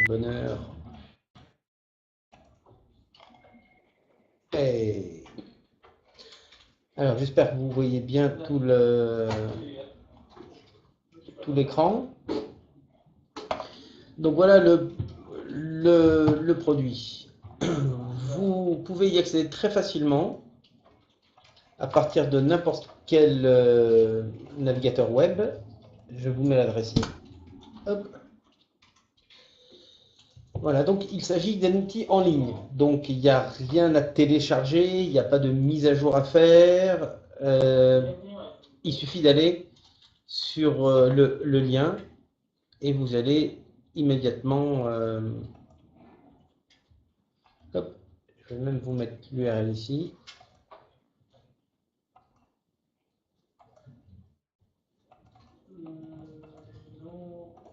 bonheur. Hey. Alors, j'espère que vous voyez bien tout l'écran. Donc voilà le produit. Vous pouvez y accéder très facilement à partir de n'importe quel navigateur web. Je vous mets l'adresse ici. Hop. Voilà, donc il s'agit d'un outil en ligne. Donc il n'y a rien à télécharger, il n'y a pas de mise à jour à faire. Il suffit d'aller sur le lien et vous allez immédiatement... hop, je vais même vous mettre l'URL ici.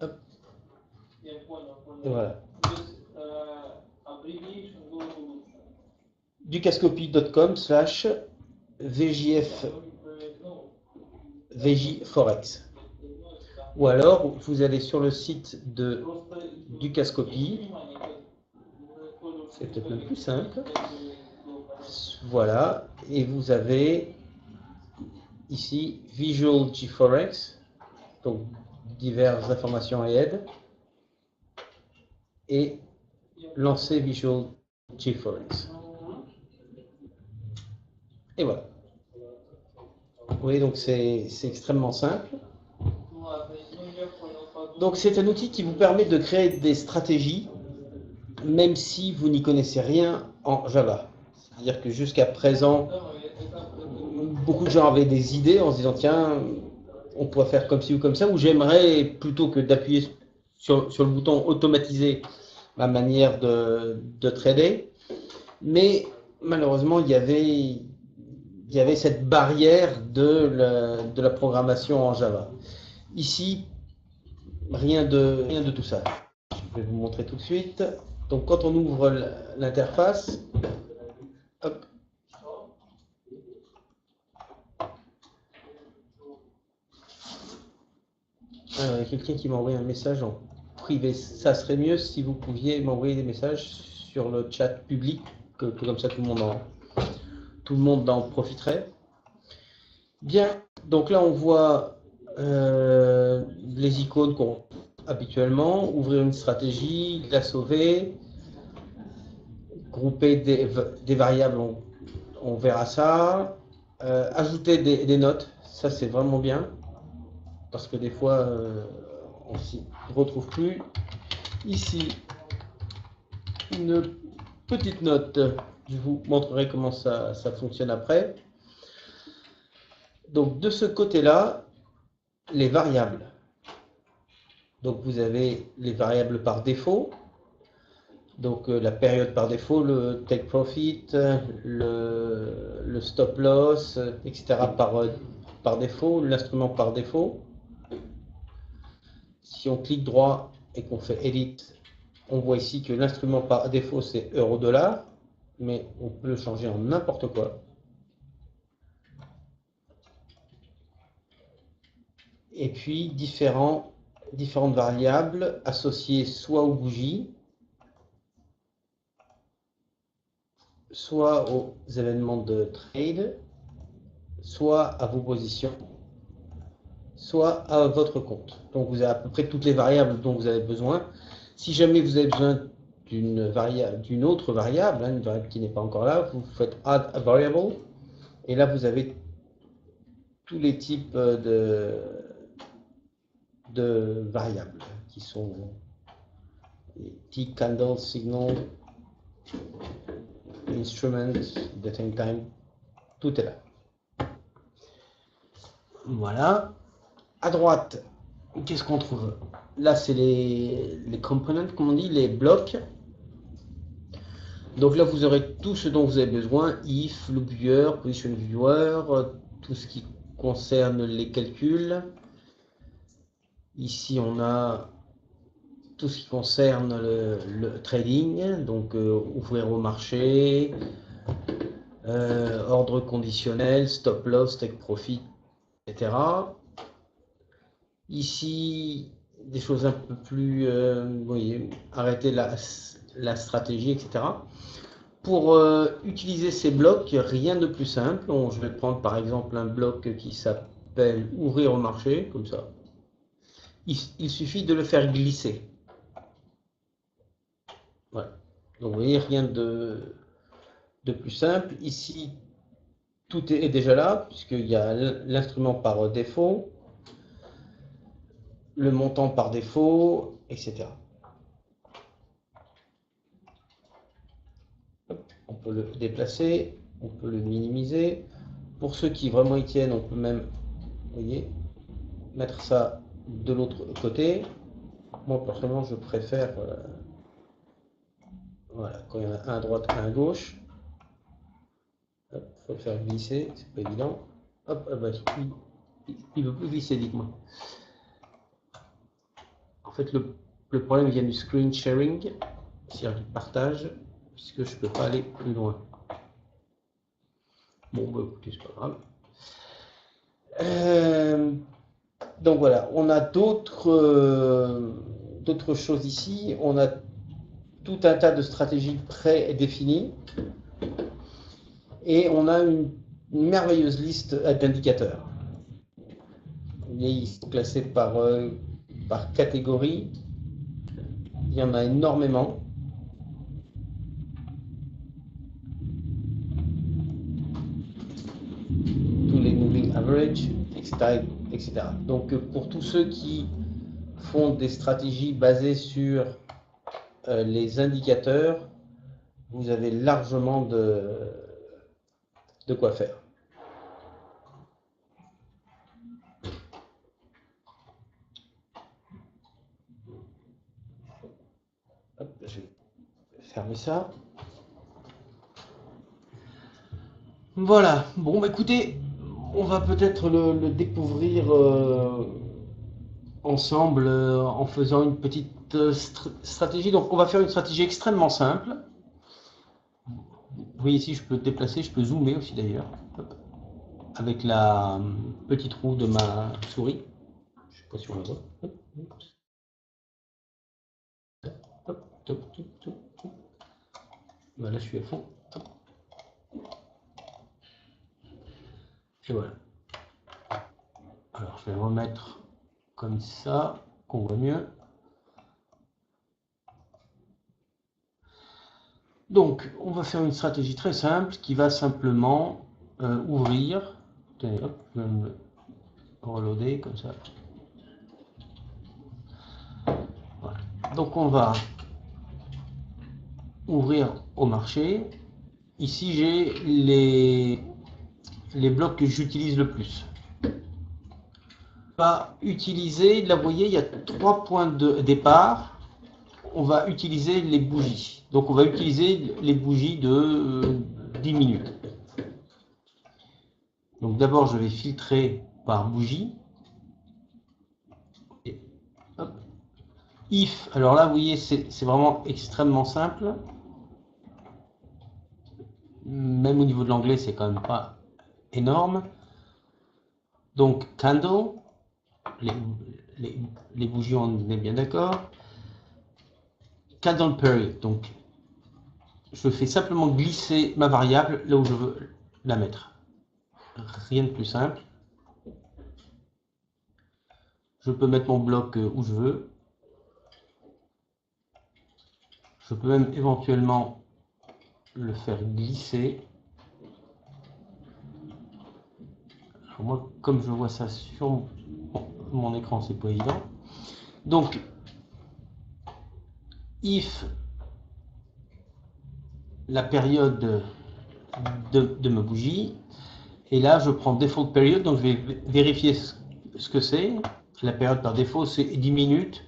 Hop. Et voilà. ducascopie.com/VJForex. Ou alors, vous allez sur le site de Ducascopie. C'est peut-être même plus simple. Voilà. Et vous avez ici Visual GForex. Donc, diverses informations et aides. Et lancer Visual GForex. Et voilà. Vous voyez, donc c'est extrêmement simple. Donc c'est un outil qui vous permet de créer des stratégies, même si vous n'y connaissez rien en Java. C'est-à-dire que jusqu'à présent, beaucoup de gens avaient des idées en se disant tiens, on pourrait faire comme ci ou comme ça, ou j'aimerais, plutôt que d'appuyer sur le bouton automatiser ma manière de trader. Mais malheureusement, il y avait cette barrière de la programmation en Java. Ici, rien de tout ça. Je vais vous montrer tout de suite. Donc quand on ouvre l'interface, hop. Alors, il y a quelqu'un qui m'a envoyé un message en privé. Ça serait mieux si vous pouviez m'envoyer des messages sur le chat public, que comme ça tout le monde en profiterait. Bien, donc là on voit les icônes qu'on habituellement, ouvrir une stratégie, la sauver, grouper des variables, on verra ça, ajouter des notes, ça c'est vraiment bien, parce que des fois on s'y retrouve plus. Ici, une petite note, je vous montrerai comment ça fonctionne après. Donc de ce côté-là, les variables. Donc vous avez les variables par défaut. Donc la période par défaut, le take profit, le stop loss, etc. par défaut, l'instrument par défaut. Si on clique droit et qu'on fait Edit, on voit ici que l'instrument par défaut c'est euro-dollar, mais on peut le changer en n'importe quoi. Et puis différentes variables associées soit aux bougies, soit aux événements de trade, soit à vos positions, soit à votre compte. Donc vous avez à peu près toutes les variables dont vous avez besoin. Si jamais vous avez besoin d'une autre variable, une variable qui n'est pas encore là, vous faites Add a Variable, et là vous avez tous les types de variables qui sont tick, candle, signal, instrument, dating time, tout est là. Voilà. À droite, qu'est-ce qu'on trouve? Là, c'est les components, comme on dit, les blocs. Donc là, vous aurez tout ce dont vous avez besoin, if, loop viewer, position viewer, tout ce qui concerne les calculs. Ici, on a tout ce qui concerne le trading, donc ouvrir au marché, ordre conditionnel, stop loss, take profit, etc. Ici, des choses un peu plus, vous voyez, arrêter la stratégie, etc. Pour utiliser ces blocs, rien de plus simple. Je vais prendre par exemple un bloc qui s'appelle ouvrir au marché, comme ça. Il suffit de le faire glisser. Voilà. Donc vous voyez, rien de plus simple. Ici, tout est déjà là, puisqu'il y a l'instrument par défaut, le montant par défaut, etc. On peut le déplacer, on peut le minimiser. Pour ceux qui vraiment y tiennent, on peut même, vous voyez, mettre ça de l'autre côté. Moi, personnellement, je préfère, voilà, quand il y en a un à droite, un à gauche. Il faut le faire glisser, c'est pas évident. Hop, ah bah, il veut plus glisser, dites-moi. En fait, le problème vient du screen sharing, c'est-à-dire du partage, puisque je ne peux pas aller plus loin. Bon, bah, écoutez, c'est pas grave. Donc voilà, on a d'autres choses ici. On a tout un tas de stratégies prédéfinies. Et on a une merveilleuse liste d'indicateurs. Ils sont classés par catégorie. Il y en a énormément. Tous les moving average, etc., etc. Donc pour tous ceux qui font des stratégies basées sur les indicateurs, vous avez largement de quoi faire. Hop, je vais fermer ça. Voilà. Bon, bah, écoutez, on va peut-être le découvrir ensemble en faisant une petite stratégie. Donc, on va faire une stratégie extrêmement simple. Vous voyez ici, je peux déplacer, je peux zoomer aussi d'ailleurs, avec la petite roue de ma souris. Je ne sais pas si on la voit. Là, je suis à fond. Et voilà. Alors, je vais remettre comme ça, qu'on voit mieux. Donc, on va faire une stratégie très simple qui va simplement ouvrir. Tenez, hop, je vais me reloader comme ça. Voilà. Donc, on va ouvrir au marché. Ici, j'ai les blocs que j'utilise le plus. On va utiliser, là, vous voyez, il y a 3 points de départ. On va utiliser les bougies. Donc, on va utiliser les bougies de 10 minutes. Donc, d'abord, je vais filtrer par bougie. Et hop. If, alors là, vous voyez, c'est vraiment extrêmement simple. Même au niveau de l'anglais, c'est quand même pas énorme. Donc, candle, les bougies, on est bien d'accord. Candle period, donc je fais simplement glisser ma variable là où je veux la mettre. Rien de plus simple. Je peux mettre mon bloc où je veux. Je peux même éventuellement le faire glisser. Alors moi, comme je vois ça sur mon écran, c'est pas évident. Donc, if la période de ma bougie, et là je prends default period, donc je vais vérifier ce que c'est. La période par défaut c'est 10 minutes.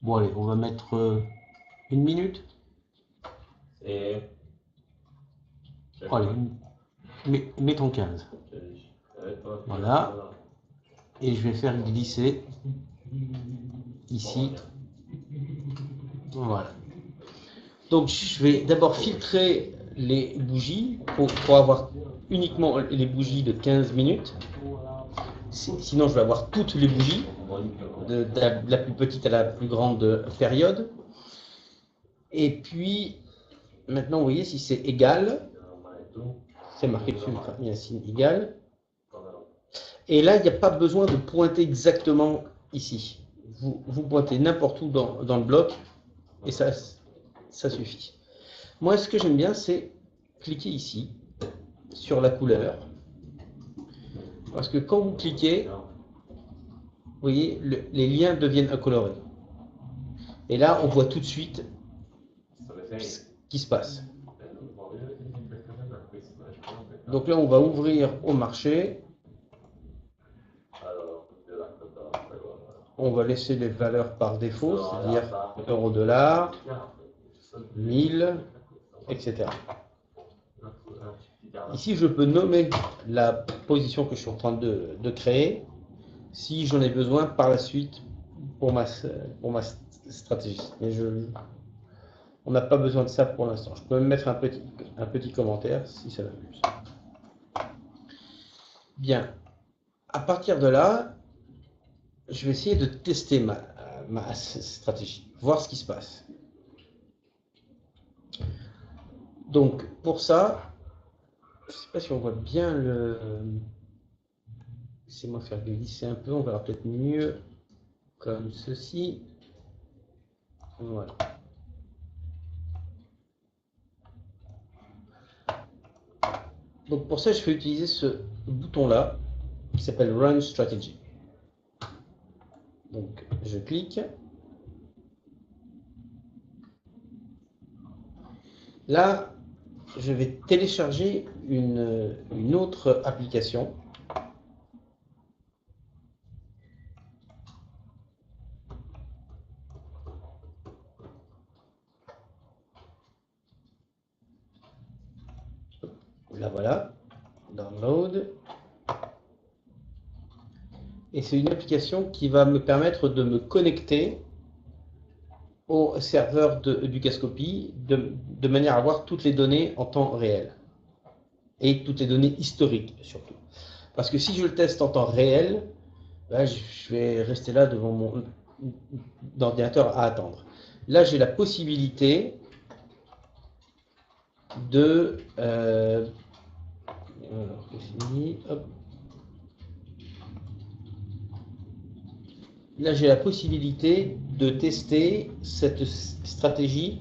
Bon allez, on va mettre 1 minute. Et... Allez, mettons 15. Voilà. Et je vais faire glisser ici. Voilà. Donc je vais d'abord filtrer les bougies pour avoir uniquement les bougies de 15 minutes. Sinon je vais avoir toutes les bougies. de la plus petite à la plus grande période. Et puis, maintenant, vous voyez, si c'est égal, c'est marqué dessus, enfin, il y a un signe égal. Et là, il n'y a pas besoin de pointer exactement ici. Vous pointez n'importe où dans le bloc, et ça suffit. Moi, ce que j'aime bien, c'est cliquer ici, sur la couleur. Parce que quand vous cliquez, vous voyez, les liens deviennent incolorés. Et là, on voit tout de suite ce qui se passe. Donc là, on va ouvrir au marché. On va laisser les valeurs par défaut, c'est-à-dire euro-dollar, 1000, etc. Ici, je peux nommer la position que je suis en train de créer si j'en ai besoin par la suite pour ma stratégie. Mais on n'a pas besoin de ça pour l'instant. Je peux même mettre un petit commentaire si ça va plus. Bien. À partir de là, je vais essayer de tester ma stratégie, voir ce qui se passe. Donc, pour ça, je ne sais pas si on voit bien le... Laissez-moi faire glisser un peu, on verra peut-être mieux comme ceci. Voilà. Donc pour ça, je vais utiliser ce bouton-là qui s'appelle Run Strategy. Donc je clique. Là, je vais télécharger une autre application. La voilà, download. Et c'est une application qui va me permettre de me connecter au serveur du Cascopy de manière à avoir toutes les données en temps réel. Et toutes les données historiques surtout. Parce que si je le teste en temps réel, là, je vais rester là devant mon ordinateur à attendre. Là, j'ai la possibilité de... alors, c'est fini. Hop. Là, j'ai la possibilité de tester cette stratégie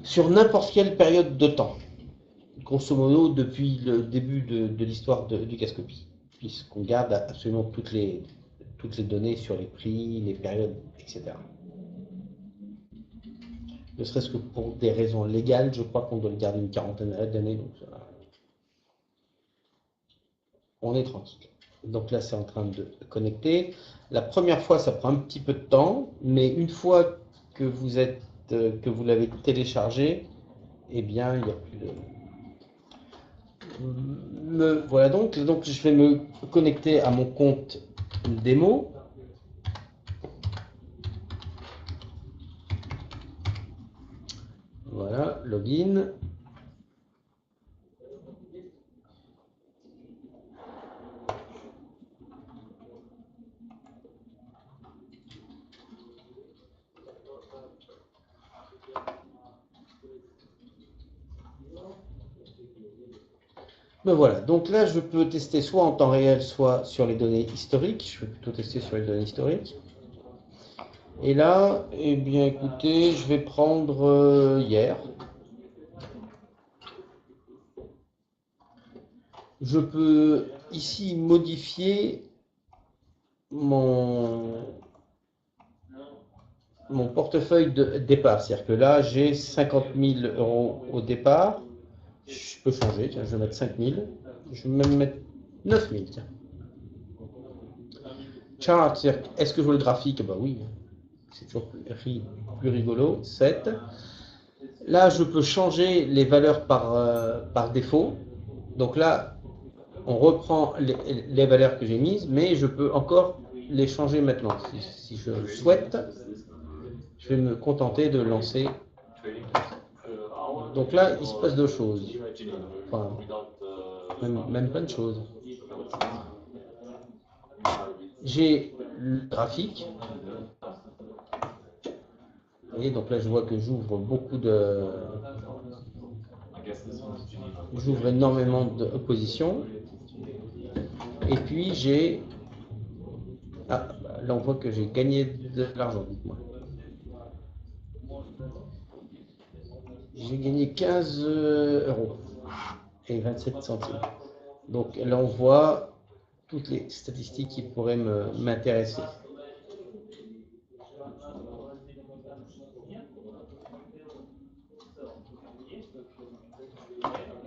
sur n'importe quelle période de temps. Grosso modo, depuis le début de l'histoire du Cascopy, puisqu'on garde absolument toutes les données sur les prix, les périodes, etc. Ne serait-ce que pour des raisons légales, je crois qu'on doit le garder une quarantaine d'années, donc on est tranquille. Donc là, c'est en train de connecter. La première fois, ça prend un petit peu de temps, mais une fois que vous l'avez téléchargé, eh bien, il n'y a plus de... Voilà donc je vais me connecter à mon compte démo. Voilà, login. Ben voilà, donc là je peux tester soit en temps réel, soit sur les données historiques. Je vais plutôt tester sur les données historiques. Et là, eh bien écoutez, je vais prendre hier. Je peux ici modifier mon portefeuille de départ. C'est-à-dire que là, j'ai 50 000 € au départ. Je peux changer, tiens, je vais mettre 5 000. Je vais même mettre 9 000, tiens. Chart, c'est-à-dire, est-ce que je veux le graphique? Bah oui, c'est toujours plus rigolo. 7. Là, je peux changer les valeurs par défaut. Donc là, on reprend les valeurs que j'ai mises, mais je peux encore les changer maintenant. Si je le souhaite, je vais me contenter de lancer. Donc là, il se passe deux choses. Enfin, même plein de choses. J'ai le graphique. Et donc là, je vois que j'ouvre j'ouvre énormément d'oppositions. Et puis j'ai... Ah, là on voit que j'ai gagné de l'argent, dites-moi. J'ai gagné 15 euros et 27 centimes. Donc là on voit toutes les statistiques qui pourraient m'intéresser.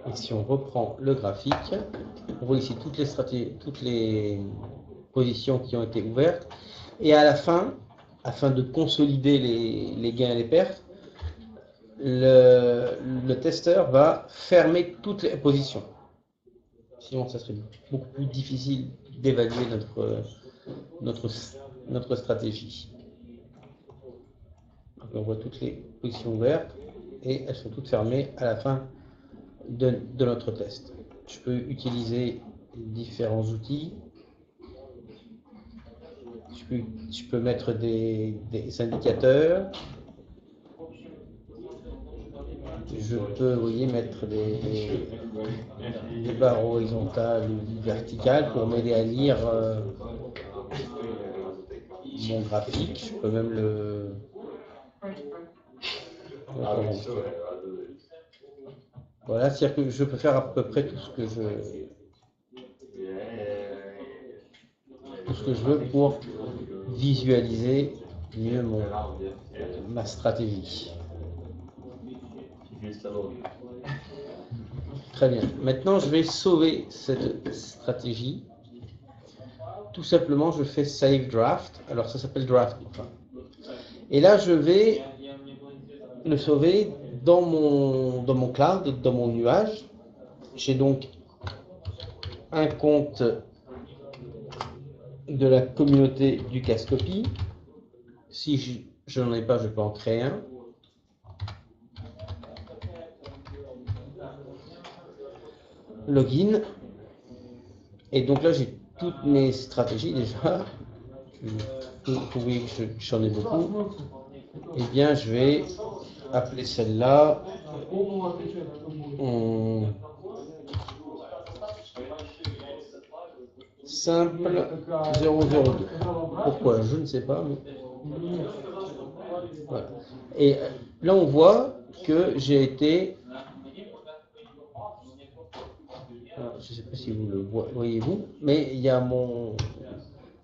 Et si on reprend le graphique, on voit ici toutes les stratégies, toutes les positions qui ont été ouvertes. Et à la fin, afin de consolider les gains et les pertes, le testeur va fermer toutes les positions. Sinon, ça serait beaucoup plus difficile d'évaluer notre stratégie. Donc, on voit toutes les positions ouvertes et elles sont toutes fermées à la fin de notre test. Je peux utiliser différents outils. Je peux mettre des indicateurs. Je peux, vous voyez, mettre des barres horizontales ou verticales pour m'aider à lire mon graphique. Je peux même le... Voilà, c'est-à-dire que je peux faire à peu près tout ce que je veux pour visualiser mieux ma stratégie. Très bien. Maintenant, je vais sauver cette stratégie. Tout simplement, je fais Save Draft. Alors, ça s'appelle Draft. Enfin. Et là, je vais le sauver dans mon cloud, dans mon nuage. J'ai donc un compte de la communauté du Cascopy. Si je n'en ai pas, je peux en créer un. Login. Et donc là, j'ai toutes mes stratégies déjà. Vous voyez que j'en ai beaucoup. Eh bien, je vais appeler celle-là simple 002. Pourquoi? Je ne sais pas. Mais... Voilà. Et là, on voit que j'ai été... Alors, je ne sais pas si vous le voyez-vous, mais il y a mon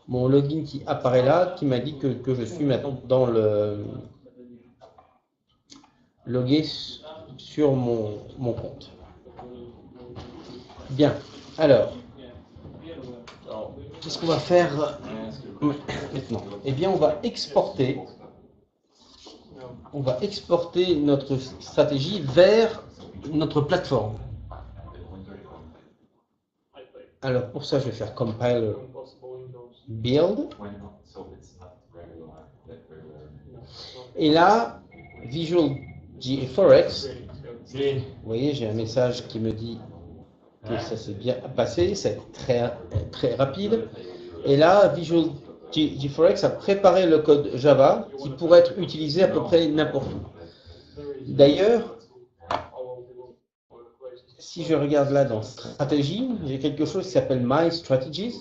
login qui apparaît là, qui m'a dit que je suis maintenant dans le logué sur mon compte. Bien, alors, qu'est-ce qu'on va faire maintenant? Eh bien, on va exporter notre stratégie vers notre plateforme. Alors, pour ça, je vais faire compiler build. Et là, Visual GForex, vous voyez, j'ai un message qui me dit que ça s'est bien passé, c'est très, très rapide. Et là, Visual GForex a préparé le code Java qui pourrait être utilisé à peu près n'importe où. D'ailleurs, si je regarde là dans stratégie, j'ai quelque chose qui s'appelle My Strategies.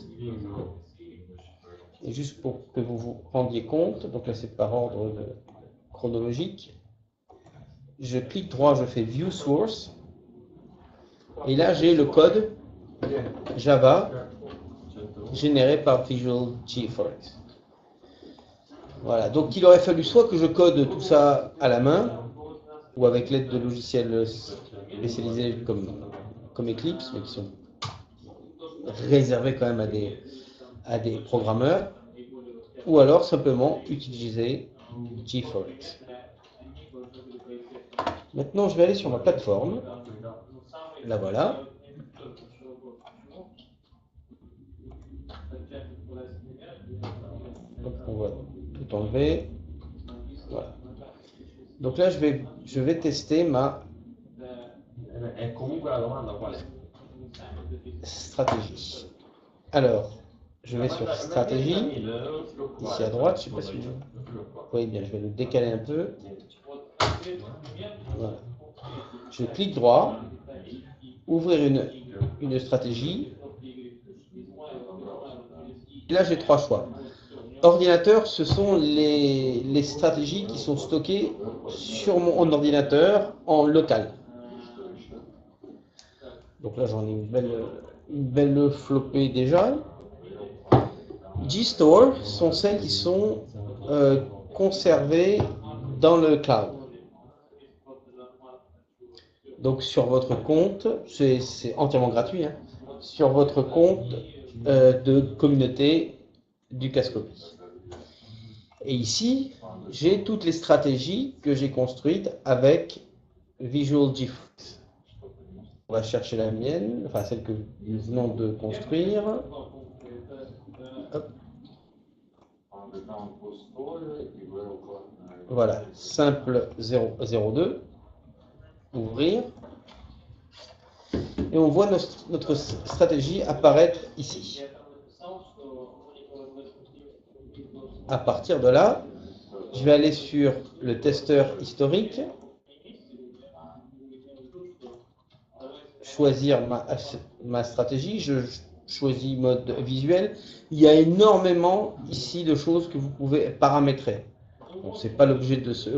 Et juste pour que vous vous rendiez compte, donc là c'est par ordre chronologique. Je clique droit, je fais View Source. Et là j'ai le code Java généré par Visual GForex. Voilà, donc il aurait fallu soit que je code tout ça à la main, ou avec l'aide de logiciels spécialisés comme Eclipse, mais qui sont réservés quand même à des programmeurs, ou alors simplement utiliser GForex. Maintenant, je vais aller sur ma plateforme. La voilà. Donc, on va tout enlever. Voilà. Donc là, je vais tester ma stratégie. Alors, je vais sur stratégie, ici à droite, je ne sais pas si vous voyez bien, je vais le décaler un peu. Voilà. Je clique droit, ouvrir une stratégie. Et là, j'ai trois choix. Ordinateur, ce sont les stratégies qui sont stockées sur mon ordinateur en local. Donc là, j'en ai une belle flopée déjà. G-Store sont celles qui sont conservées dans le cloud. Donc sur votre compte, c'est entièrement gratuit, hein, sur votre compte de communauté du Cascopy. Et ici, j'ai toutes les stratégies que j'ai construites avec Visual GeForce. On va chercher la mienne, enfin celle que nous venons de construire. Hop. Voilà, simple 002. Ouvrir. Et on voit notre stratégie apparaître ici. À partir de là, je vais aller sur le testeur historique, choisir ma stratégie, je choisis mode visuel. Il y a énormément ici de choses que vous pouvez paramétrer. Bon, ce n'est pas l'objet de ce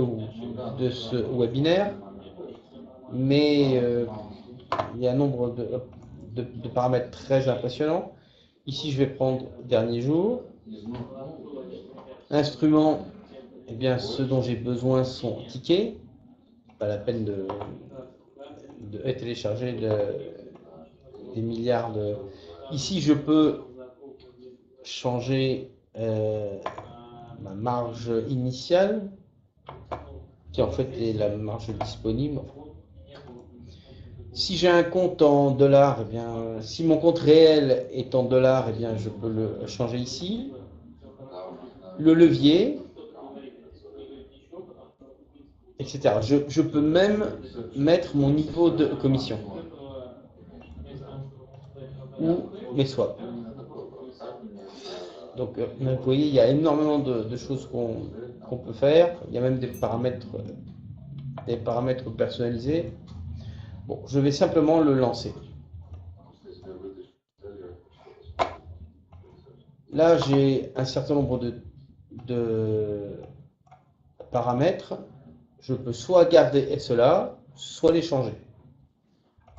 webinaire, mais il y a un nombre de paramètres très impressionnants. Ici, je vais prendre dernier jour. Instruments, eh bien, ce dont j'ai besoin sont tickets. Pas la peine de télécharger des milliards de... Ici, je peux changer ma marge initiale, qui en fait est la marge disponible. Si j'ai un compte en dollars, eh bien, si mon compte réel est en dollars, eh bien, je peux le changer ici. Le levier, etc. Je peux même mettre mon niveau de commission ou mes swaps. Donc, vous voyez, il y a énormément de choses qu'on peut faire. Il y a même des paramètres personnalisés. Bon, je vais simplement le lancer. Là, j'ai un certain nombre de paramètres. Je peux soit garder cela, soit les changer.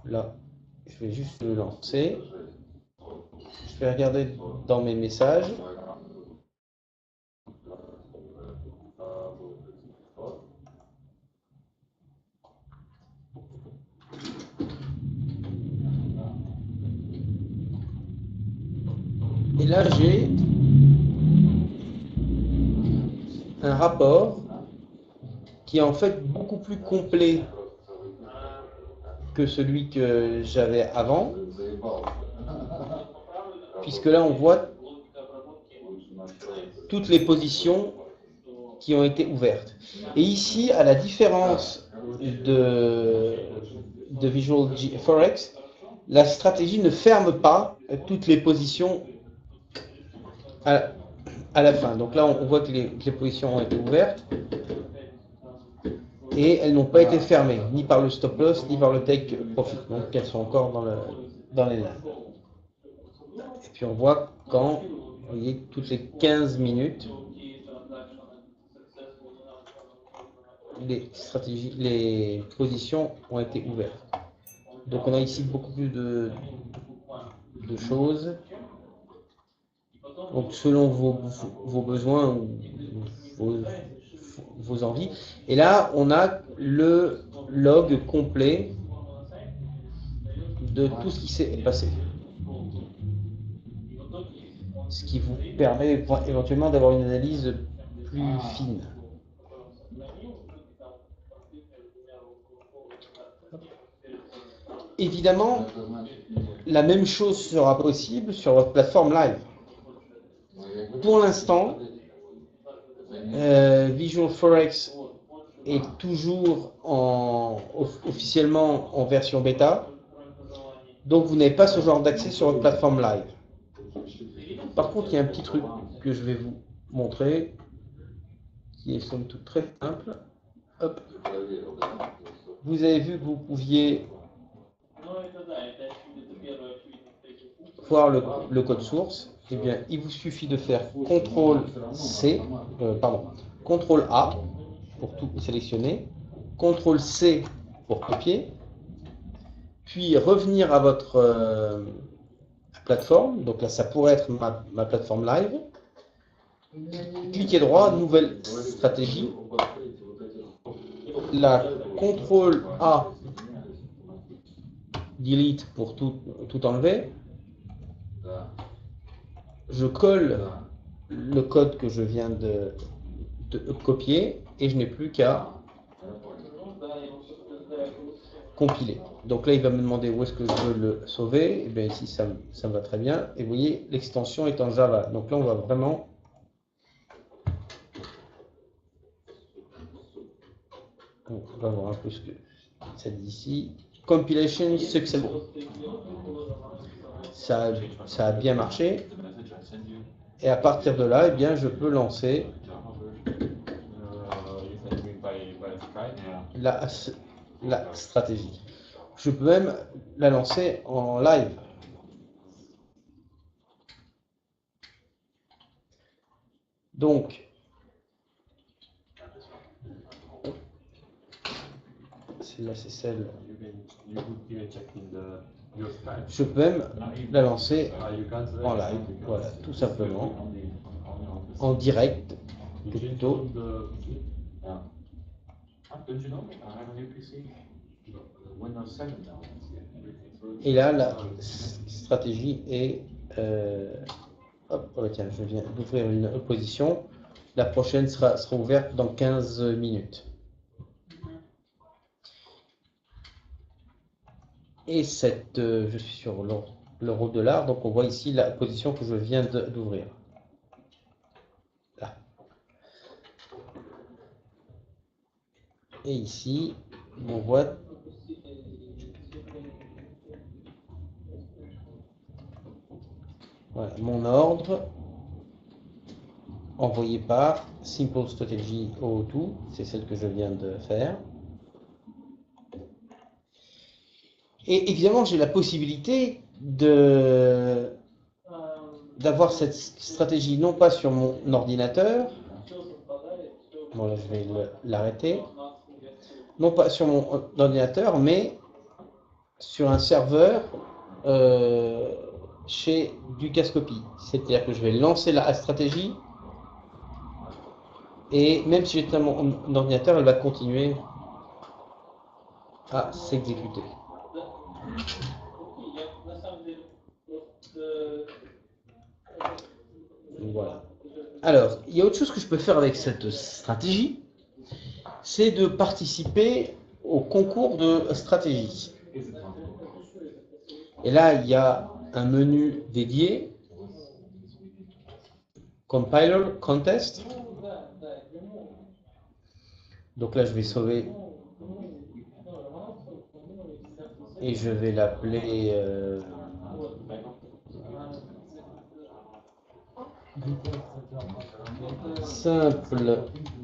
Là, je vais juste le lancer. Je vais regarder dans mes messages. Et là, j'ai un rapport qui est en fait beaucoup plus complet que celui que j'avais avant, puisque là, on voit toutes les positions qui ont été ouvertes. Et ici, à la différence de Visual Forex, la stratégie ne ferme pas toutes les positions à la fin. Donc là, on voit que les positions ont été ouvertes et elles n'ont pas été fermées, ni par le stop loss, ni par le take profit. Donc elles sont encore dans les lignes. Et puis on voit quand, vous voyez, toutes les 15 minutes, les positions ont été ouvertes. Donc on a ici beaucoup plus de choses. Donc selon vos besoins ou vos envies. Et là, on a le log complet de tout ce qui s'est passé. Ce qui vous permet éventuellement d'avoir une analyse plus fine. Évidemment, la même chose sera possible sur votre plateforme live. Pour l'instant, Visual Forex est toujours officiellement en version bêta, donc vous n'avez pas ce genre d'accès sur votre plateforme live. Par contre, il y a un petit truc que je vais vous montrer, qui est somme toute très simple. Hop. Vous avez vu que vous pouviez voir le code source. Eh bien, il vous suffit de faire CTRL-C, CTRL-A pour tout sélectionner, CTRL-C pour copier, puis revenir à votre plateforme. Donc là, ça pourrait être ma plateforme live. Cliquez droit, nouvelle stratégie. La CTRL-A delete pour tout enlever. Je colle le code que je viens de copier et je n'ai plus qu'à compiler. Donc là, il va me demander où est-ce que je veux le sauver. Et bien ici, ça me va très bien. Et vous voyez, l'extension est en Java. Donc là, on va vraiment on va voir un peu ce que ça dit ici. Compilation successful. Ça a bien marché. Et à partir de là, eh bien, je peux lancer la stratégie. Je peux même la lancer en live. Donc, celle-là, c'est celle. Je peux même la lancer en live, voilà, tout simplement, en direct, plutôt. Et là, la stratégie est... hop, oh, tiens, je viens d'ouvrir une opposition. La prochaine sera ouverte dans 15 minutes. Et je suis sur l'euro dollar, donc on voit ici la position que je viens d'ouvrir. Là. Et ici, on voit voilà, mon ordre envoyé par Simple Strategy O2, c'est celle que je viens de faire. Et évidemment, j'ai la possibilité d'avoir cette stratégie non pas sur mon ordinateur, bon là je vais l'arrêter, non pas sur mon ordinateur, mais sur un serveur chez Dukascopy. C'est-à-dire que je vais lancer la stratégie et même si j'éteins mon ordinateur, elle va continuer à s'exécuter. Voilà. Alors, il y a autre chose que je peux faire avec cette stratégie, c'est de participer au concours de stratégie. Et là, il y a un menu dédié, Compiler Contest. Donc là, je vais sauver et je vais l'appeler simple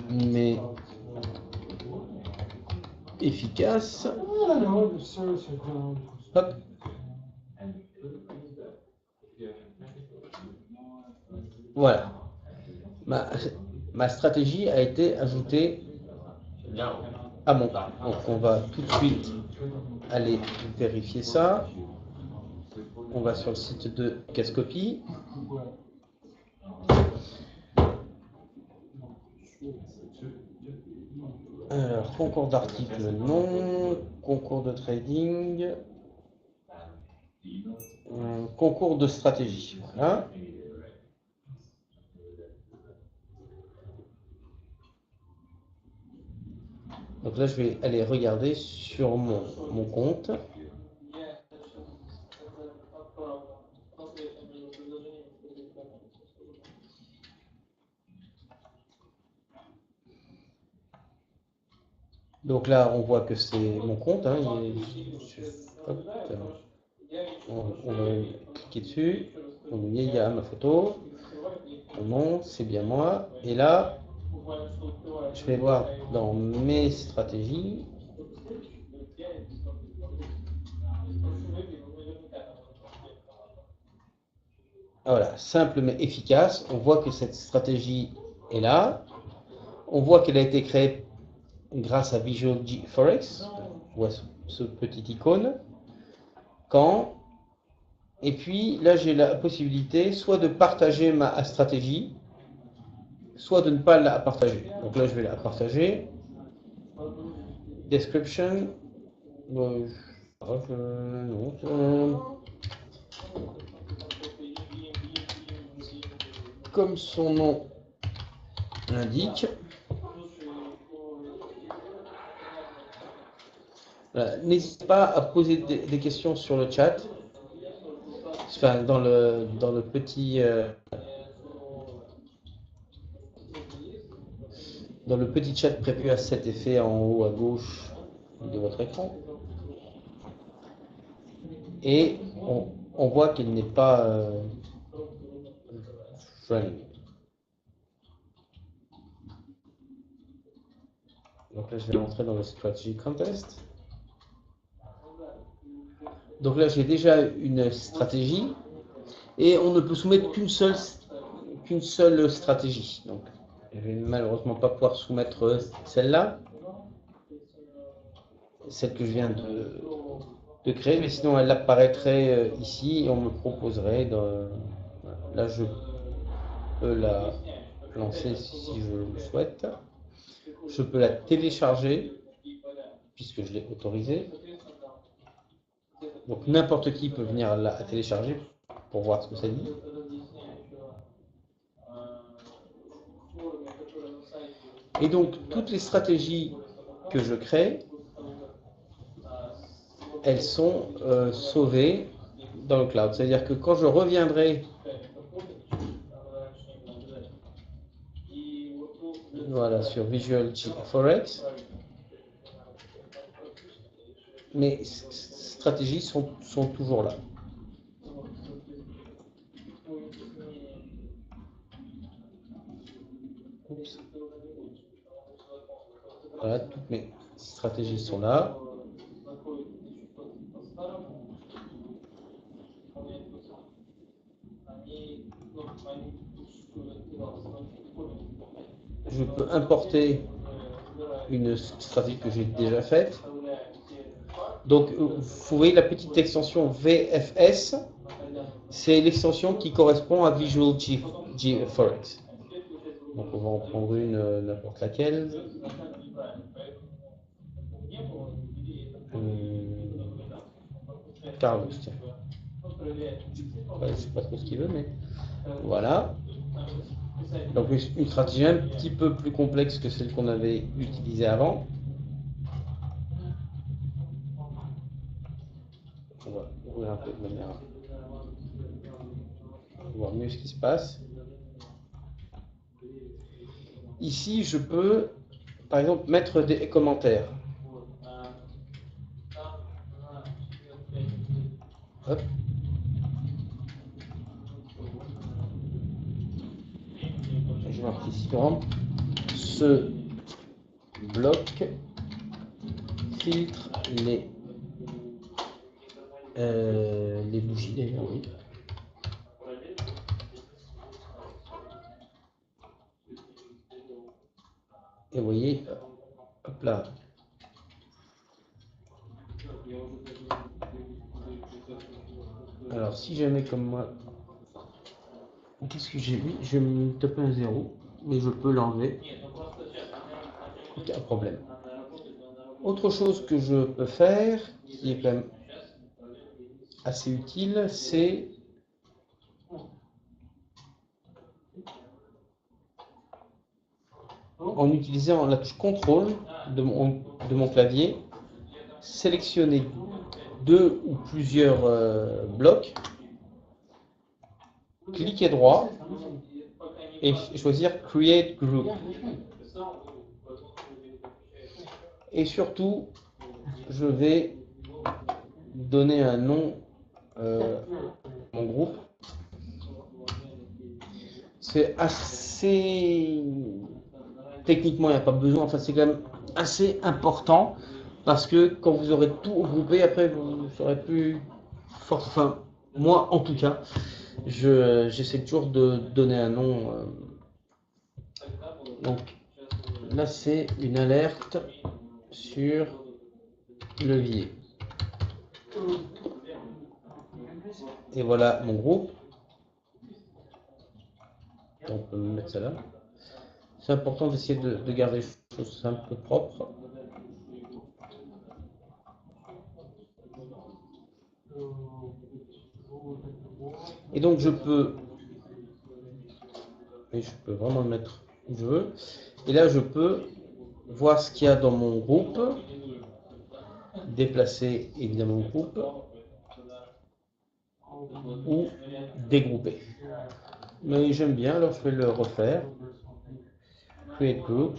mais efficace. Hop. Voilà. Ma stratégie a été ajoutée à mon cas. Donc on va tout de suite aller vérifier ça. On va sur le site de Dukascopy. Alors, concours d'articles, non. Concours de trading. Concours de stratégie. Voilà. Donc là, je vais aller regarder sur mon compte. Donc là, on voit que c'est mon compte. Hein, hop, on va cliquer dessus. Donc, il y a ma photo, mon nom, c'est bien moi. Et là, je vais voir dans mes stratégies. Voilà, simple mais efficace. On voit que cette stratégie est là. On voit qu'elle a été créée grâce à Visual Forex. On voit ce petit icône. Quand. Et puis là, j'ai la possibilité soit de partager ma stratégie, soit de ne pas la partager. Donc là, je vais la partager. Description. Non, comme son nom l'indique. Voilà. N'hésitez pas à poser des questions sur le chat. Enfin, dans le petit chat prévu à cet effet en haut à gauche de votre écran. Et on voit qu'il n'est pas running. Donc là, je vais rentrer dans le Strategy Contest. Donc là, j'ai déjà une stratégie et on ne peut soumettre qu'une seule stratégie. Donc, je vais malheureusement pas pouvoir soumettre celle-là, celle que je viens de créer, mais sinon elle apparaîtrait ici et on me proposerait là je peux la lancer si je le souhaite. Je peux la télécharger puisque je l'ai autorisée. Donc n'importe qui peut venir la télécharger pour voir ce que ça dit. Et donc toutes les stratégies que je crée, elles sont sauvées dans le cloud. C'est-à-dire que quand je reviendrai voilà, sur Visual Forex, mes stratégies sont toujours là. Oups. Voilà, toutes mes stratégies sont là. Je peux importer une stratégie que j'ai déjà faite. Donc, vous voyez la petite extension VFS, c'est l'extension qui correspond à Visual Forex. Donc, on va en prendre une n'importe laquelle. Carlos, tiens. Je ne sais pas trop ce qu'il veut, mais voilà. Donc, une stratégie un petit peu plus complexe que celle qu'on avait utilisée avant. On va ouvrir un peu de manière à voir mieux ce qui se passe. Ici, je peux, par exemple, mettre des commentaires. Hop. Je marque ici, par exemple, ce bloc filtre les bougies d'ailleurs, oui. Et vous voyez, hop là. Alors si jamais comme moi, qu'est-ce que j'ai mis? Je vais me taper un 0, mais je peux l'enlever. Aucun problème. Autre chose que je peux faire, qui est quand même assez utile, c'est en utilisant la touche contrôle de mon clavier, sélectionner deux ou plusieurs blocs, cliquer droit et choisir Create Group. Et surtout, je vais donner un nom à mon groupe. c'est assez... Techniquement, il n'y a pas besoin, enfin c'est quand même assez important parce que quand vous aurez tout regroupé, après vous serez plus fort. Enfin, moi en tout cas, j'essaie toujours de donner un nom. Donc là, c'est une alerte sur levier. Et voilà mon groupe. On peut mettre ça là. C'est important d'essayer de garder les choses un peu propres. Et donc je peux vraiment le mettre où je veux. Et là je peux voir ce qu'il y a dans mon groupe, déplacer évidemment le groupe ou dégrouper. Mais j'aime bien, alors je vais le refaire. Create group.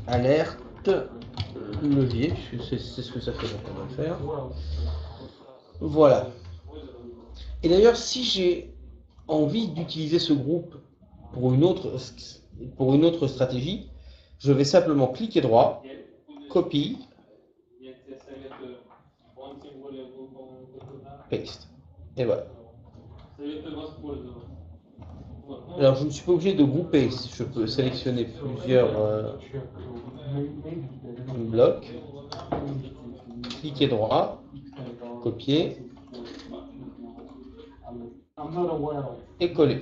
Alerte levier, c'est ce que ça fait, donc on va le faire. Voilà. Et d'ailleurs, si j'ai envie d'utiliser ce groupe pour une autre stratégie, je vais simplement cliquer droit, copie, paste. Et voilà. Alors je ne suis pas obligé de grouper, je peux sélectionner plusieurs blocs, cliquer droit, copier et coller.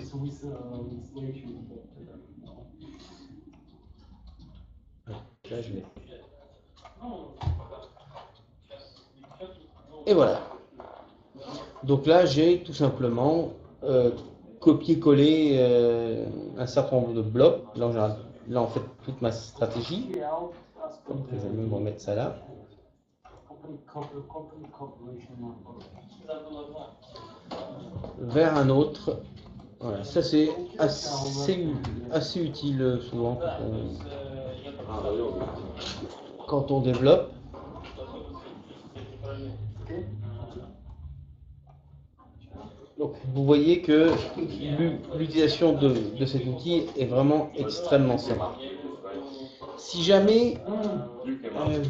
Là, je mets. Et voilà. Donc là, j'ai tout simplement copier-coller un certain nombre de blocs. Là, en fait, toute ma stratégie. Donc, je vais même remettre ça là. Vers un autre. Voilà, ça c'est assez utile souvent quand on développe. Donc vous voyez que l'utilisation de cet outil est vraiment extrêmement simple. Si jamais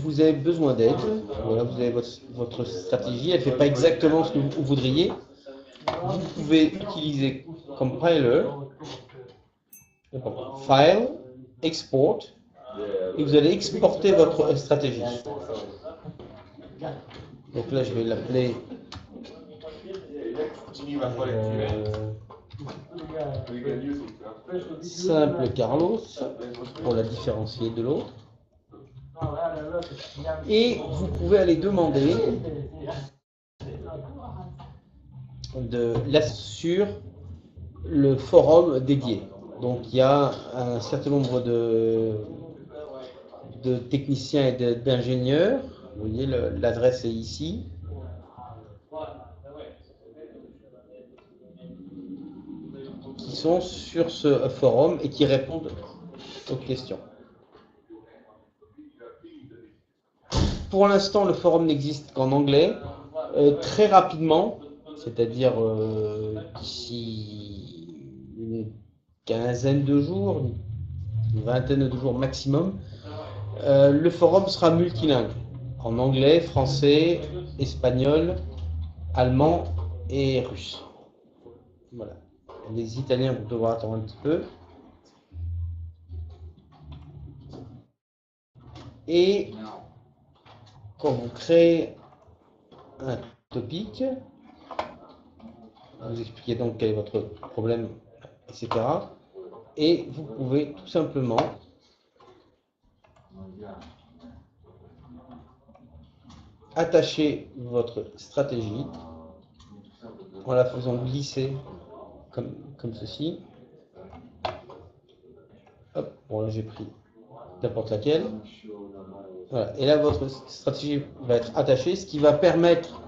vous avez besoin d'aide, voilà, vous avez votre stratégie, elle ne fait pas exactement ce que vous voudriez, vous pouvez utiliser Compiler, File, Export, et vous allez exporter votre stratégie. Donc là, je vais l'appeler simple Carlos pour la différencier de l'autre. Et vous pouvez aller demander sur le forum dédié. Donc il y a un certain nombre de techniciens et d'ingénieurs. Vous voyez, l'adresse est ici. Qui sont sur ce forum et qui répondent aux questions. Pour l'instant, le forum n'existe qu'en anglais. Très rapidement, c'est-à-dire d'ici une quinzaine de jours, une vingtaine de jours maximum, le forum sera multilingue, en anglais, français, espagnol, allemand et russe. Voilà. Les Italiens vont devoir attendre un petit peu. Et quand vous créez un topic, vous expliquez donc quel est votre problème, etc. Et vous pouvez tout simplement attacher votre stratégie en la faisant glisser comme ceci. Hop, bon là j'ai pris n'importe laquelle. Voilà. Et là votre stratégie va être attachée, ce qui va permettre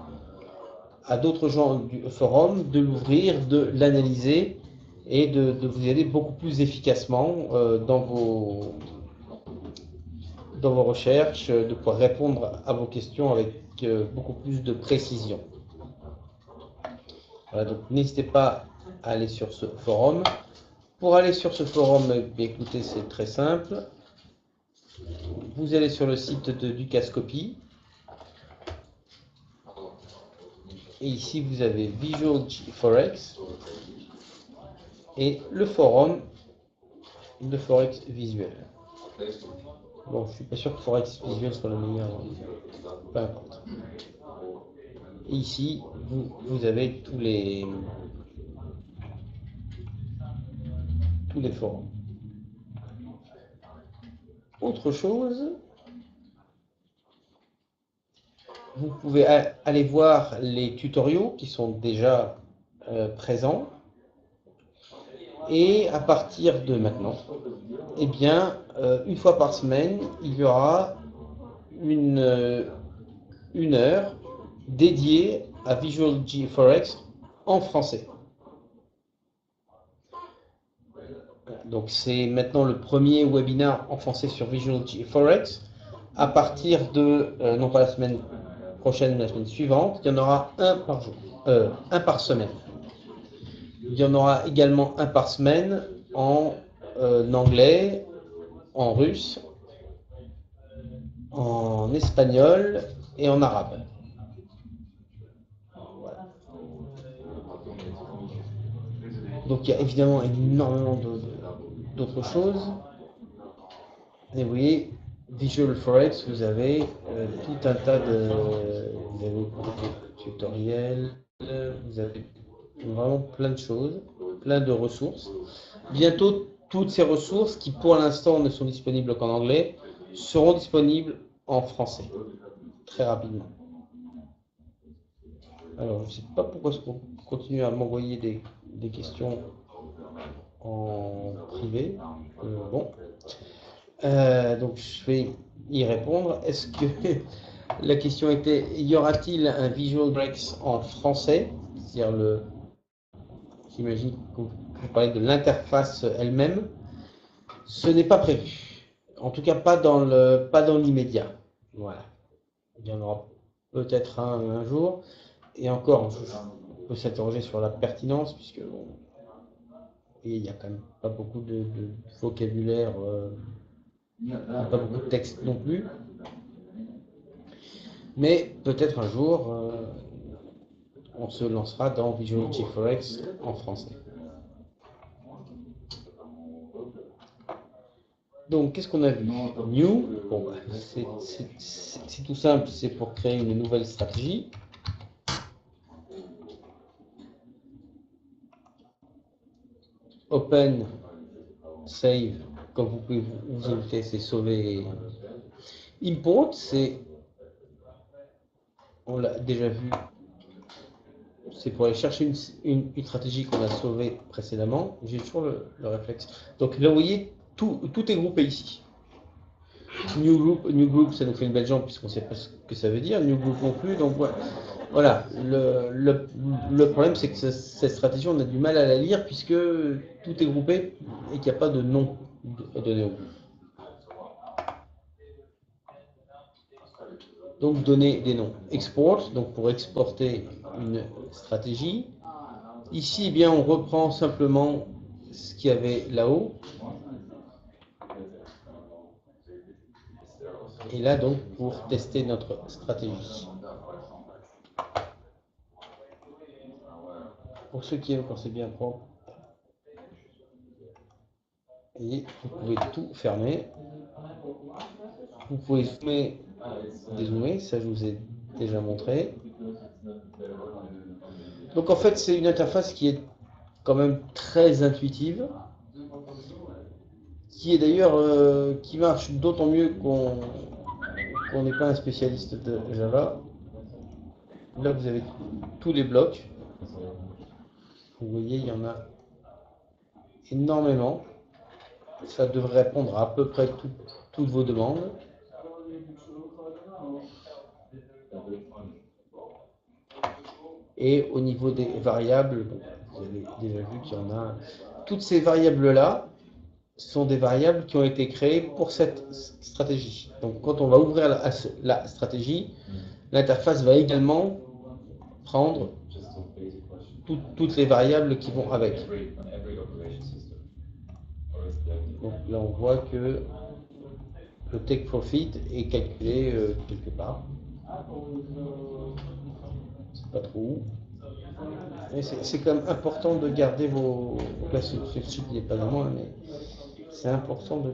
à d'autres gens du forum de l'ouvrir, de l'analyser et de vous aider beaucoup plus efficacement dans vos recherches, de pouvoir répondre à vos questions avec beaucoup plus de précision. Voilà, donc n'hésitez pas à aller sur ce forum. Pour aller sur ce forum, écoutez, c'est très simple. Vous allez sur le site de Dukascopy. Et ici, vous avez Visual Forex et le forum de Forex visuel. Bon, je suis pas sûr que Forex visuel soit le meilleur, peu importe. Et ici, vous avez tous les forums. Autre chose, vous pouvez aller voir les tutoriaux qui sont déjà présents. Et à partir de maintenant, eh bien, une fois par semaine, il y aura une heure dédiée à Visual Forex en français. Donc c'est maintenant le premier webinaire en français sur Visual Forex. À partir de, non pas la semaine prochaine, mais la semaine suivante, il y en aura un par jour, un par semaine. Il y en aura également un par semaine en anglais, en russe, en espagnol et en arabe. Voilà. Donc il y a évidemment énormément d'autres choses. Et vous voyez, Visual Forex, vous avez tout un tas de tutoriels, vous avez vraiment plein de choses, plein de ressources. Bientôt, toutes ces ressources qui pour l'instant ne sont disponibles qu'en anglais seront disponibles en français, très rapidement. Alors, je ne sais pas pourquoi on continue à m'envoyer des questions en privé. Bon. Donc, je vais y répondre. Est-ce que la question était, y aura-t-il un Visual Forex en français? C'est-à-dire j'imagine que vous parlez de l'interface elle-même. Ce n'est pas prévu. En tout cas, pas dans l'immédiat. Voilà. Il y en aura peut-être un jour. Et encore, on peut s'interroger sur la pertinence, puisque bon, il n'y a quand même pas beaucoup de vocabulaire, pas beaucoup de texte non plus. Mais peut-être un jour, on se lancera dans Visual Forex en français. Donc, qu'est-ce qu'on a vu? New, bon, c'est tout simple, c'est pour créer une nouvelle stratégie. Open, save, comme vous pouvez vous inviter, c'est sauver. Import, c'est, on l'a déjà vu, c'est pour aller chercher une stratégie qu'on a sauvée précédemment. J'ai toujours le réflexe. Donc là, vous voyez, tout est groupé ici. New group, ça nous fait une belle jambe puisqu'on ne sait pas ce que ça veut dire. New group non plus. Donc voilà. Le problème, c'est que cette stratégie, on a du mal à la lire puisque tout est groupé et qu'il n'y a pas de nom donné au bout. Donc donner des noms. Export, donc pour exporter une stratégie. Ici, eh bien, on reprend simplement ce qu'il y avait là-haut. Et là, donc, pour tester notre stratégie. Pour ceux qui aiment quand c'est bien propre, et vous pouvez tout fermer. Vous pouvez zoomer, dézoomer, ça je vous ai déjà montré. Donc en fait, c'est une interface qui est quand même très intuitive, qui est d'ailleurs qui marche d'autant mieux qu'on n'est pas un spécialiste de Java. Là, vous avez tous les blocs. Vous voyez, il y en a énormément. Ça devrait répondre à peu près toutes vos demandes. Et au niveau des variables, vous avez déjà vu qu'il y en a. Toutes ces variables-là sont des variables qui ont été créées pour cette stratégie. Donc quand on va ouvrir la stratégie, L'interface va également prendre toutes les variables qui vont avec. Donc là, on voit que le take profit est calculé quelque part. C'est pas trop où. C'est quand même important de garder vos. Là, ce site n'est pas à moi, mais c'est important de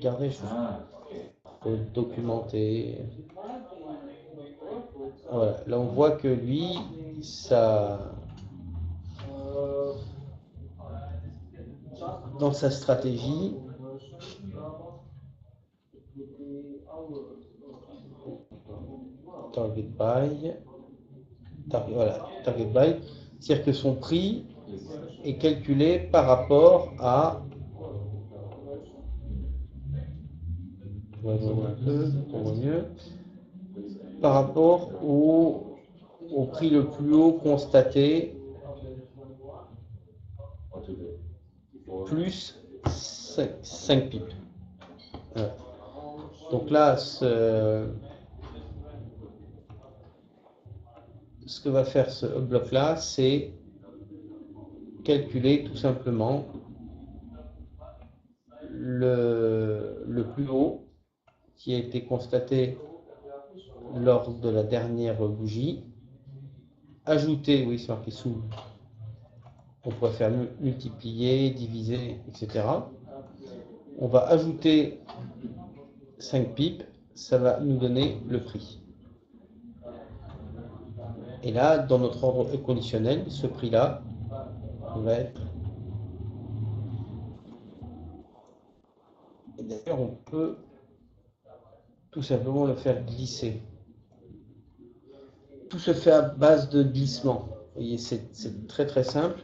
garder les choses. De documenter. Voilà. Là, on voit que lui, ça. Dans sa stratégie, target buy, target buy, c'est-à-dire que son prix est calculé par rapport à par rapport au prix le plus haut constaté plus 5 pips. Voilà. Donc là, ce que va faire ce bloc-là, c'est calculer tout simplement le plus haut qui a été constaté lors de la dernière bougie, ajouter, oui c'est marqué sous, on pourrait faire multiplier, diviser, etc. On va ajouter 5 pips, ça va nous donner le prix. Et là, dans notre ordre conditionnel, ce prix-là va être... Et d'ailleurs, on peut tout simplement le faire glisser. Tout se fait à base de glissement. Vous voyez, c'est très très simple.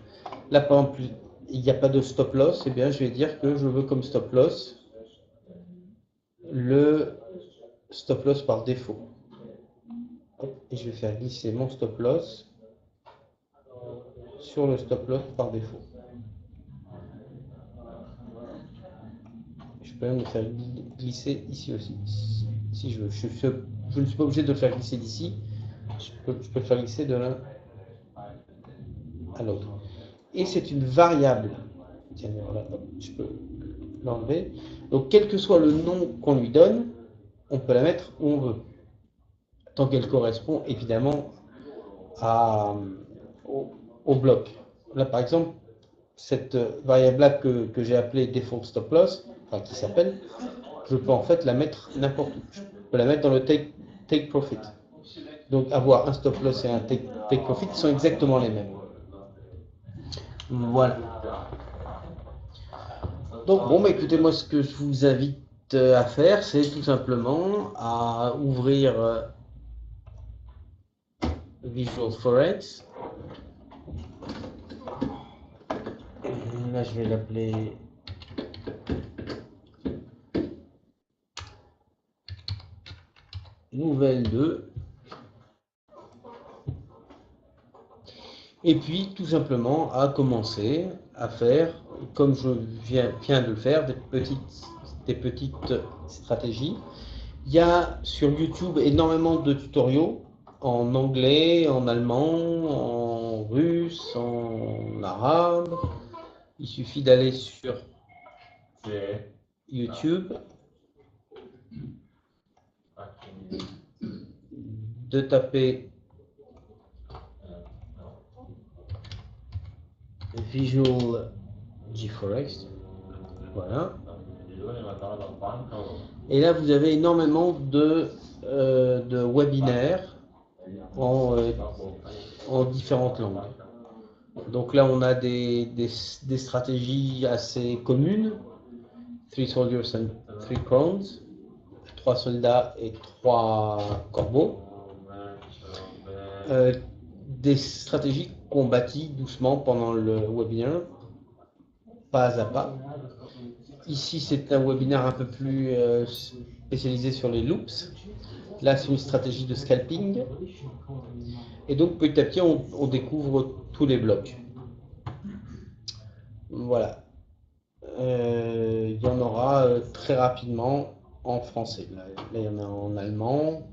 Là, par exemple, il n'y a pas de stop loss. Eh bien, je vais dire que je veux comme stop loss le stop loss par défaut. Et je vais faire glisser mon stop loss sur le stop loss par défaut. Je peux même le faire glisser ici aussi, si je veux. Je ne suis pas obligé de le faire glisser d'ici. Je peux le faire glisser de l'un à l'autre. Et c'est une variable. Tiens, voilà, je peux l'enlever. Donc, quel que soit le nom qu'on lui donne, on peut la mettre où on veut. Tant qu'elle correspond évidemment au bloc. Là, par exemple, cette variable-là que j'ai appelée default stop loss, enfin qui s'appelle, je peux en fait la mettre n'importe où. Je peux la mettre dans le take profit. Donc avoir un stop loss et un take profit sont exactement les mêmes. Voilà. Donc bon, bah, écoutez, moi ce que je vous invite à faire, c'est tout simplement à ouvrir Visual Forex. Et là, je vais l'appeler nouvelle 2. Et puis, tout simplement, à commencer à faire, comme je viens de le faire, des petites stratégies. Il y a sur YouTube énormément de tutoriaux en anglais, en allemand, en russe, en arabe. Il suffit d'aller sur YouTube, de taper Visual GForex. Voilà. Et là, vous avez énormément de webinaires en différentes langues. Donc là, on a des stratégies assez communes. 3 soldiers and 3 crowns. 3 soldats et 3 corbeaux. Des stratégies qu'on bâtit doucement pendant le webinaire, pas à pas. Ici, c'est un webinaire un peu plus spécialisé sur les loops. Là, c'est une stratégie de scalping. Et donc, petit à petit, on découvre tous les blocs. Voilà. Il y en aura très rapidement en français. Là, il y en a en allemand.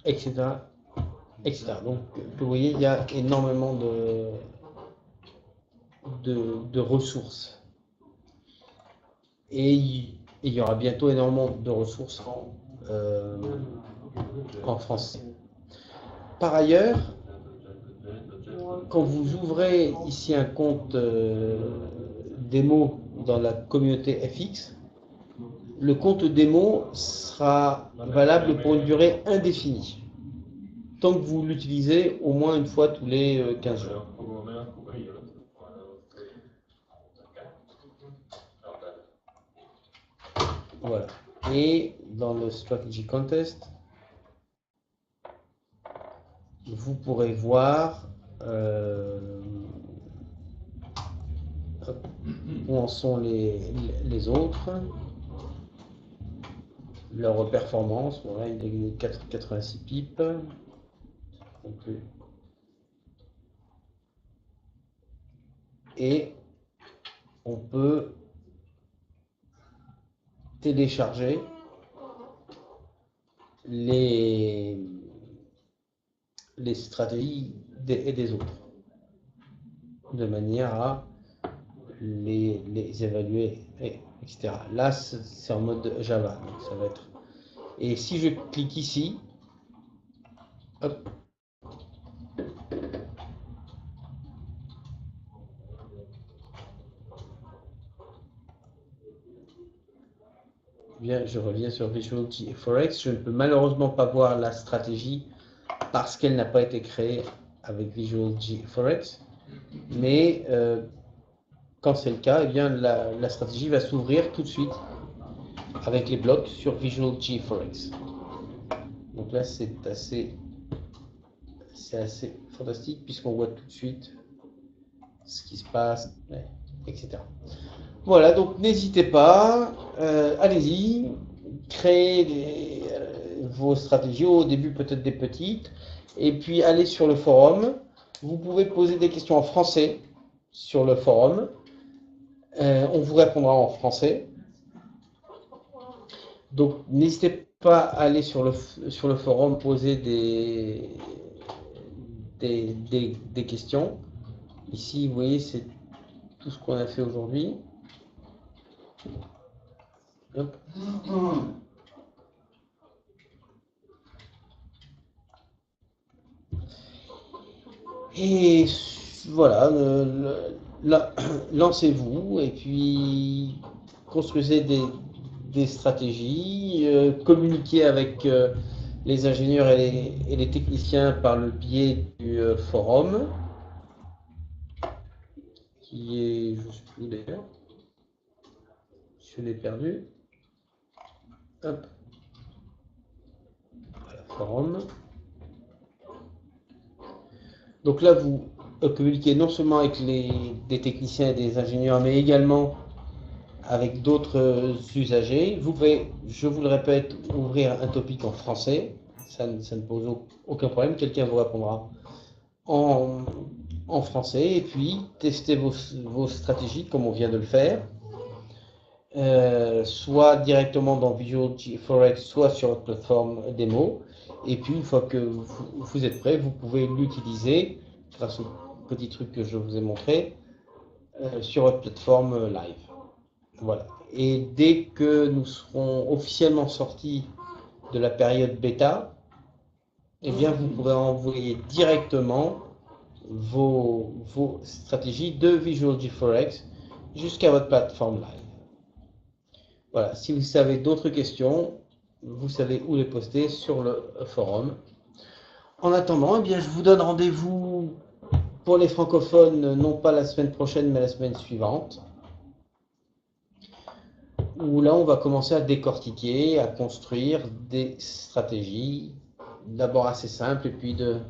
etc., etc. Donc, vous voyez, il y a énormément de ressources. Et il y aura bientôt énormément de ressources en français. Par ailleurs, quand vous ouvrez ici un compte démo dans la communauté FX, le compte démo sera valable pour une durée indéfinie, tant que vous l'utilisez au moins une fois tous les 15 jours. Voilà. Et dans le Strategy Contest, vous pourrez voir où en sont les autres, leur performance. Voilà, il a 86 pipes. Et on peut télécharger les stratégies des autres, de manière à les évaluer, etc. Là, c'est en mode Java, donc ça va être. Et si je clique ici, hop, bien, je reviens sur Visual GForex. Je ne peux malheureusement pas voir la stratégie parce qu'elle n'a pas été créée avec Visual GForex, mais quand c'est le cas, eh bien, la stratégie va s'ouvrir tout de suite avec les blocs sur Visual GForex. Donc là, c'est assez fantastique puisqu'on voit tout de suite ce qui se passe, etc. Voilà, donc n'hésitez pas, allez-y, créez vos stratégies, au début peut-être des petites, et puis allez sur le forum. Vous pouvez poser des questions en français sur le forum. On vous répondra en français. Donc n'hésitez pas à aller sur le forum poser des questions. Ici, vous voyez, c'est tout ce qu'on a fait aujourd'hui. Hop. Et voilà, lancez-vous et puis construisez des stratégies, communiquez avec les ingénieurs et les techniciens par le biais du forum, qui est, je ne sais plus d'ailleurs, je l'ai perdu. Hop. Voilà, forum. Donc là, vous communiquez non seulement avec des techniciens et des ingénieurs, mais également avec d'autres usagers. Vous pouvez, je vous le répète, ouvrir un topic en français. Ça ne pose aucun problème. Quelqu'un vous répondra en français. Et puis, tester vos stratégies comme on vient de le faire. Soit directement dans Visual GForex, soit sur votre plateforme démo. Et puis, une fois que vous êtes prêt, vous pouvez l'utiliser grâce au petit truc que je vous ai montré sur votre plateforme live. Voilà. Et dès que nous serons officiellement sortis de la période bêta, eh bien, vous pourrez envoyer directement vos stratégies de Visual GForex jusqu'à votre plateforme live. Voilà. Si vous avez d'autres questions, vous savez où les poster sur le forum. En attendant, eh bien, je vous donne rendez-vous pour les francophones, non pas la semaine prochaine, mais la semaine suivante, où là, on va commencer à décortiquer, à construire des stratégies, d'abord assez simples, et puis de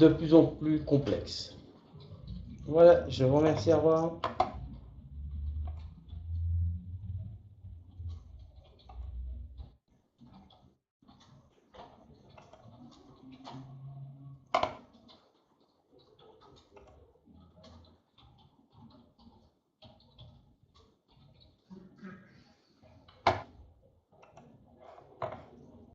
plus en plus complexes. Voilà, je vous remercie, au revoir.